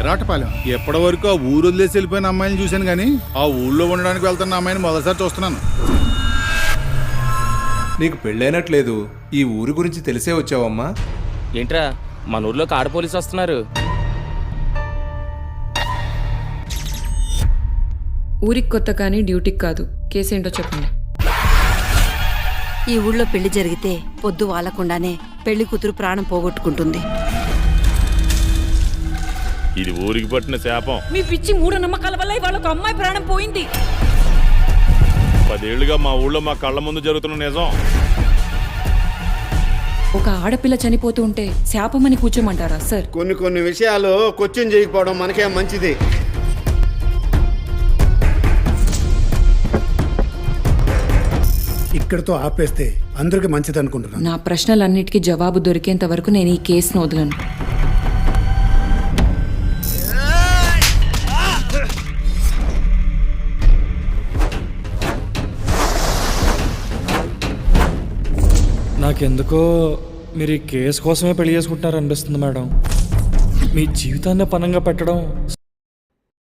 విరాటపాలెం. ఎప్పటి వరకు ఆ ఊరు వదిలేసి వెళ్ళిపోయిన అమ్మాయిని చూశాను కానీ ఆ ఊళ్ళో ఉండడానికి వెళ్తున్న అమ్మాయిని మొదటిసారి చూస్తున్నాను. నీకు పెళ్ళైనట్లేదు, ఈ ఊరి గురించి తెలిసే వచ్చావమ్మా? ఏంట్రా మన ఊర్లోకి ఆడ పోలీసు వస్తున్నారు. ఊరికి కొత్త కానీ డ్యూటీకి కాదు. కేసేంటో చెప్పండి. ఈ ఊళ్ళో పెళ్లి జరిగితే పొద్దు వాలకుండానే పెళ్లి కూతురు ప్రాణం పోగొట్టుకుంటుంది. ఇది ఊరికి పట్టిన శాపం. మీ పిచ్చి మూఢ నమ్మకాల వల్ల ఇవాళ ఒక అమ్మాయి ప్రాణం పోయింది. 10 ఏళ్లుగా మా ఊళ్ళో మా కళ్ళ ముందు జరుగుతున్న నిజం. ఒక ఆడపిల్ల చనిపోతూ ఉంటే శాపమని కూర్చోమంటారా సార్? కొన్ని విషయాలు క్వశ్చన్ చేయకపోవడం మనకే మంచిది. ఇక్కడితో ఆపేస్తే అందరికి మంచిది అనుకుంటున్నాను. నా ప్రశ్నలన్నిటికీ జవాబు దొరికేంత వరకు నేను ఈ కేసును వదలను. నాకెందుకో మీరు ఈ కేసు కోసమే పెళ్లి చేసుకుంటున్నారు అనిపిస్తుంది మేడం. మీ జీవితాన్ని పనంగా పెట్టడం